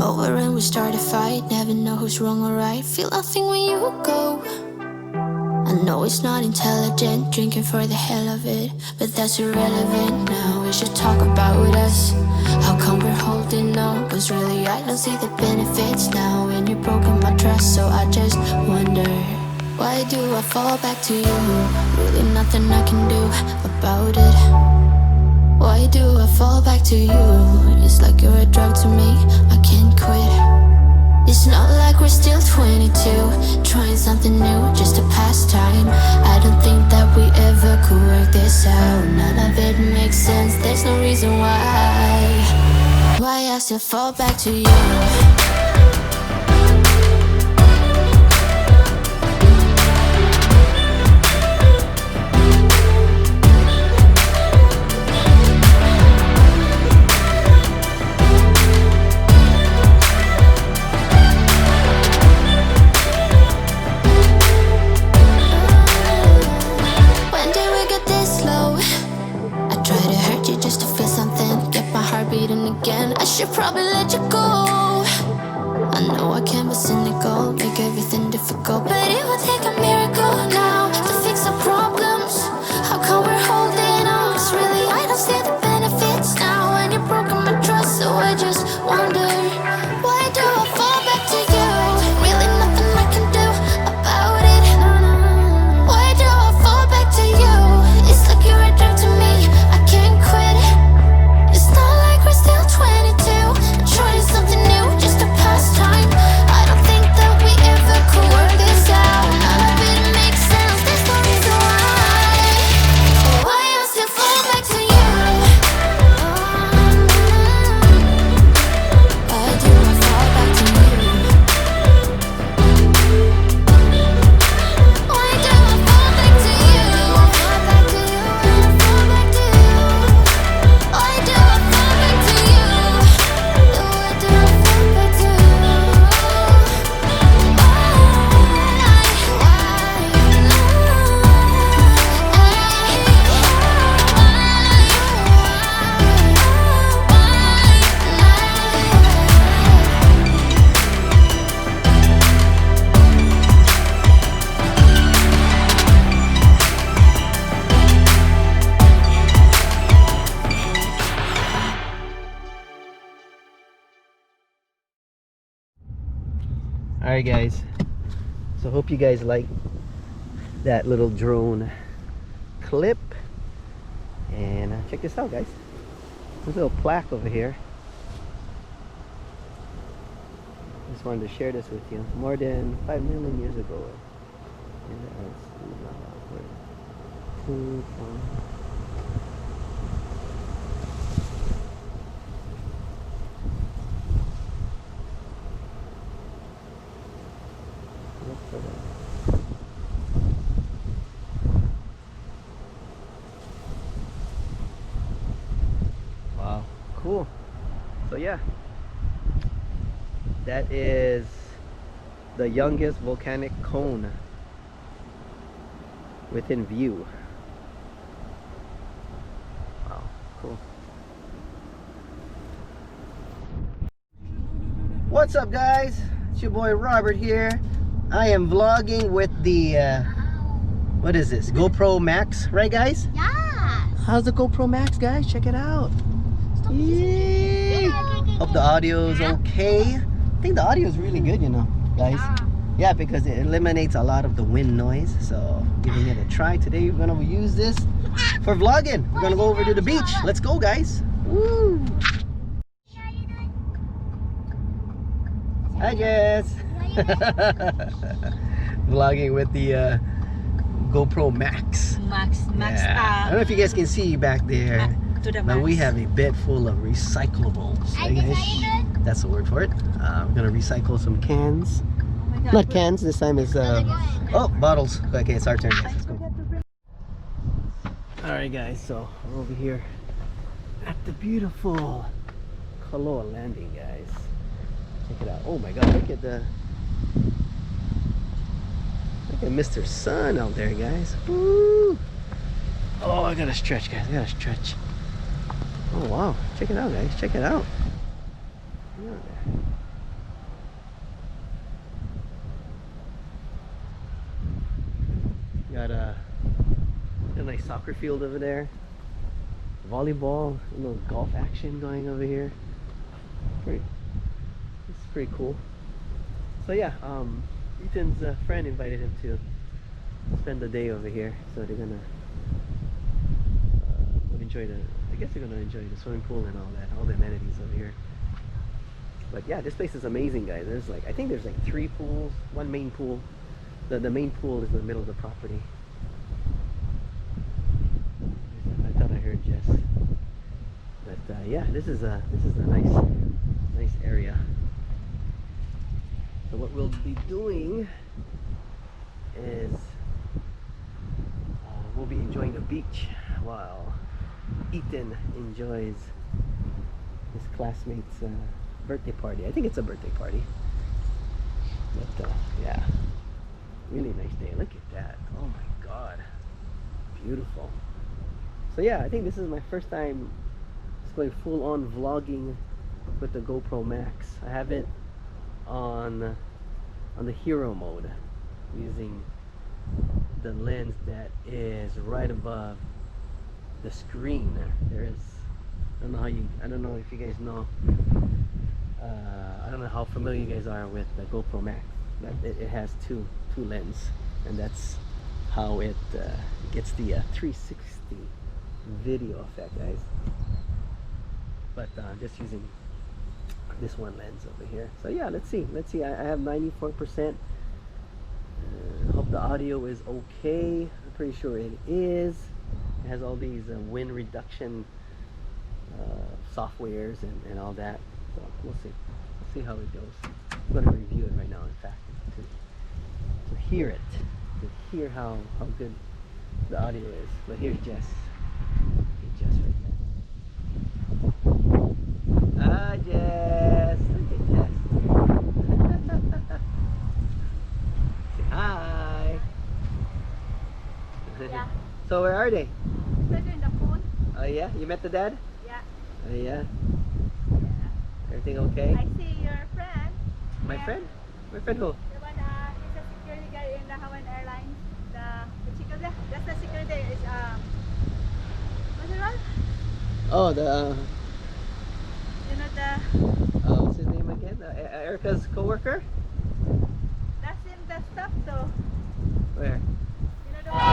over and we start a fight. Never know who's wrong or right. Feel nothing when you go. I know it's not intelligent, drinking for the hell of it, but that's irrelevant now. We should talk about us. How come we're holding on? Cause really I don't see the benefits now. And you've broken my trust, so I just wonder, why do I fall back to you? Really nothing I can do about it. Why do I fall back to you? It's like you're a drug to me, I can't quit. It's not like we're still 22, trying something new, just to pass time. I don't think that we ever could work this out. None of it makes sense, there's no reason why I still fall back to you. Should probably let you go. I know I can be cynical, make everything difficult, but it will take a miracle now to fix our problems. How come we're holding on? Cause really I don't see the benefits now. And you've broken my trust, so I just wonder, why do I fall back to you? Really nothing I can do about it. Why do I fall back to you? It's like you're a drug to me, I can't quit. It's not like we're still 20, trying something new just to pass time. I don't think that we ever could work this out. None of it makes sense, there's no reason why I still fall back to you. Why do I fall back to you? Why do I fall back to you? Fall back to you, fall back to you. Why do I fall back to you? Alright guys, so hope you guys like that little drone clip. And check this out guys, there's a little plaque over here. Just wanted to share this with you. More than 5 million years ago. Wow, cool. So yeah, that is the youngest volcanic cone within view. Wow, cool. What's up guys, it's your boy Robert here. I am vlogging with the what is this, GoPro Max, right guys? Yeah. How's the GoPro Max guys? Check it out. Yay. Hope the audio is okay. I think the audio is really good, you know guys. Yeah, because it eliminates a lot of the wind noise. So giving it a try today. We're gonna use this for vlogging. We're gonna go over to the beach. Let's go guys. Woo. Hi Jess. Vlogging with the GoPro Max. Max. Yeah. I don't know if you guys can see back there, but we have a bed full of recyclables. Right, guys? That's the word for it. We're gonna recycle some cans. Not cans. This time is oh, bottles. Okay, it's our turn. Guys. Let's go. All right, guys. So we're over here at the beautiful Kauai landing, guys. Check it out. Oh my God! Look at Mr. Sun out there, guys. Woo! Oh, I gotta stretch, guys. I gotta stretch. Oh wow! Check it out, guys. Check it out. Got a nice soccer field over there. Volleyball, a little golf action going over here. It's pretty cool. So yeah, Ethan's friend invited him to spend the day over here. So they're gonna enjoy I guess they're gonna enjoy the swimming pool and all the amenities over here. But yeah, this place is amazing, guys. There's I think there's 3 pools, 1 main pool. The main pool is in the middle of the property. I thought I heard Jess. But yeah, this is a nice area. So what we'll be doing is we'll be enjoying the beach while Ethan enjoys his classmate's birthday party. I think it's a birthday party. But yeah, really nice day. Look at that. Oh my god, beautiful. So yeah, I think this is my first time just going full on vlogging with the GoPro Max. I have it on the hero mode, using the lens that is right above the screen. There is, I don't know if you guys know, I don't know how familiar you guys are with the GoPro Max, but it has two lens, and that's how it gets the 360 video effect, guys. But just using this one lens over here. So yeah, let's see. I have 94%. Hope the audio is okay. I'm pretty sure it is. It has all these wind reduction softwares and all that. So we'll see. We'll see how it goes. I'm going to review it right now, in fact, to hear it, to hear how good the audio is. But here's Jess. Here's Jess right there. Ah, Jess. Look at Jess. Say hi. Yeah. So where are they? They're in the phone. Oh yeah? You met the dad? Yeah. Oh yeah? Yeah. Everything okay? I see your friend. My Yeah. friend? My friend who? The one is a security guard in the Hawaiian Airlines. The chico there. That's the security. Is what's it called? Oh, You know the. what's his name again? Erica's co-worker? That's in the stuff though. Where? You know the one.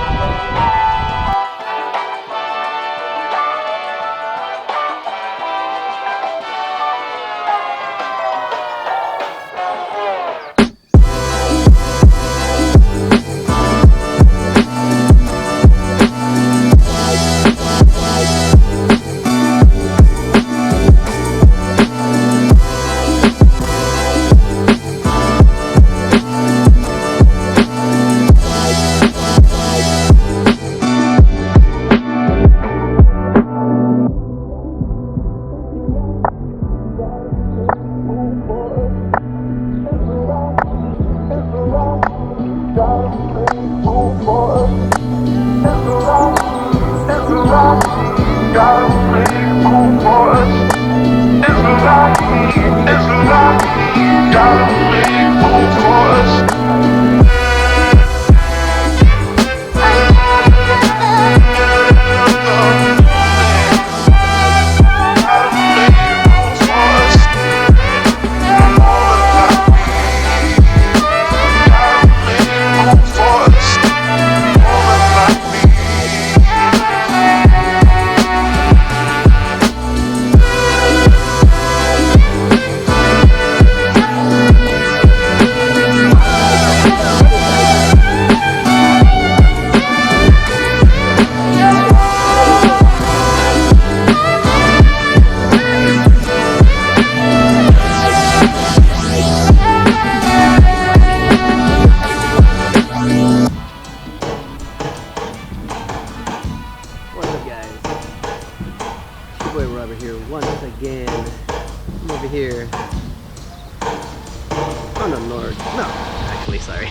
On the north, no, actually, sorry,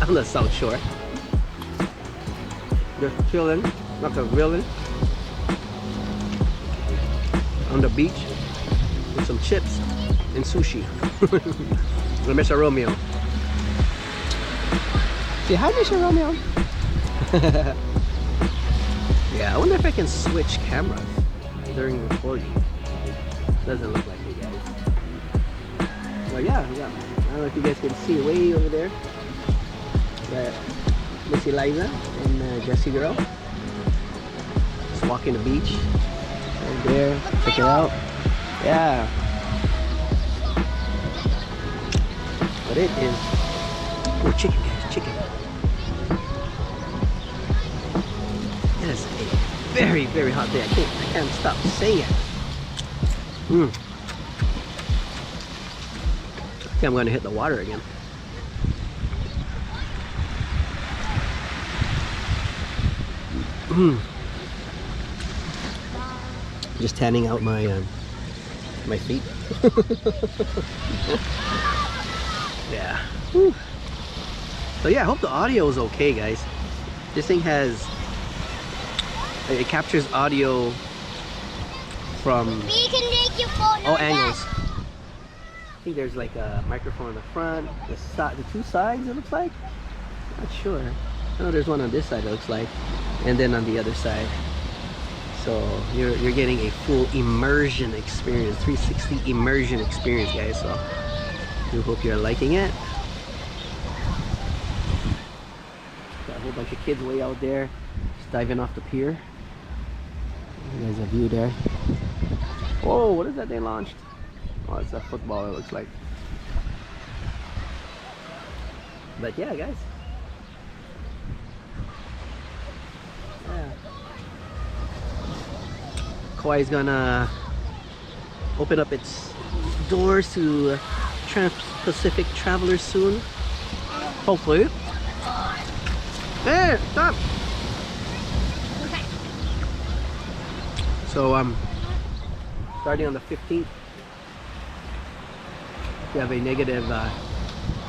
on the south shore. Just chilling, like a villain, on the beach with some chips and sushi. With Mr. Romeo. Say hi, Mr. Romeo. Yeah, I wonder if I can switch cameras during recording. Doesn't look like it, guys. But yeah, I don't know if you guys can see way over there. Got Miss Eliza and Jessie girl. Just walking the beach. Right there. Check it out. Yeah. But it is. Oh, chicken, guys, chicken. It is a very, very hot day. I can't stop saying it. I think I'm going to hit the water again. Just tanning out my my feet. Yeah. Whew. So yeah, I hope the audio is okay, guys. This thing it captures audio from all angles. I think there's like a microphone in the front, the two sides, it looks like. Not sure. I know there's one on this side, it looks like, and then on the other side. So you're getting a full immersion experience, 360 immersion experience, guys. So I do hope you're liking it. Got a whole bunch of kids way out there, just diving off the pier. There's a view there. Whoa, what is that they launched? Oh, it's a football, it looks like. But yeah, guys. Yeah. Kauai is gonna open up its doors to Trans-Pacific travelers soon. Hopefully. Hey, stop! So starting on the 15th, you have a negative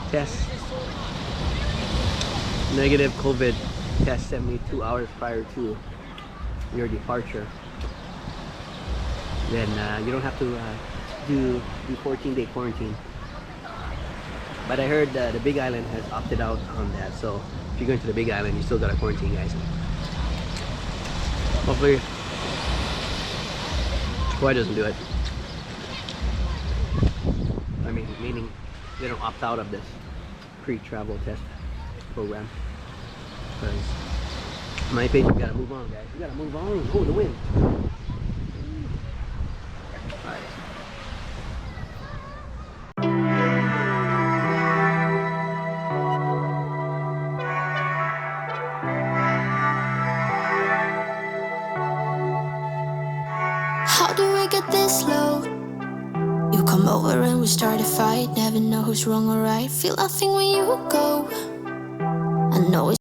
test, negative COVID test 72 hours prior to your departure. Then you don't have to do the 14-day quarantine. But I heard the Big Island has opted out on that, so if you're going to the Big Island, you still gotta quarantine, guys. Hopefully Kauai doesn't do it. I mean, meaning they don't opt out of this pre-travel test program. Because in my opinion, we gotta move on, guys. We gotta move on. Oh, the wind. Alright. How do we get this low? You come over and we start a fight. Never know who's wrong or right. Feel nothing when you go. I know it's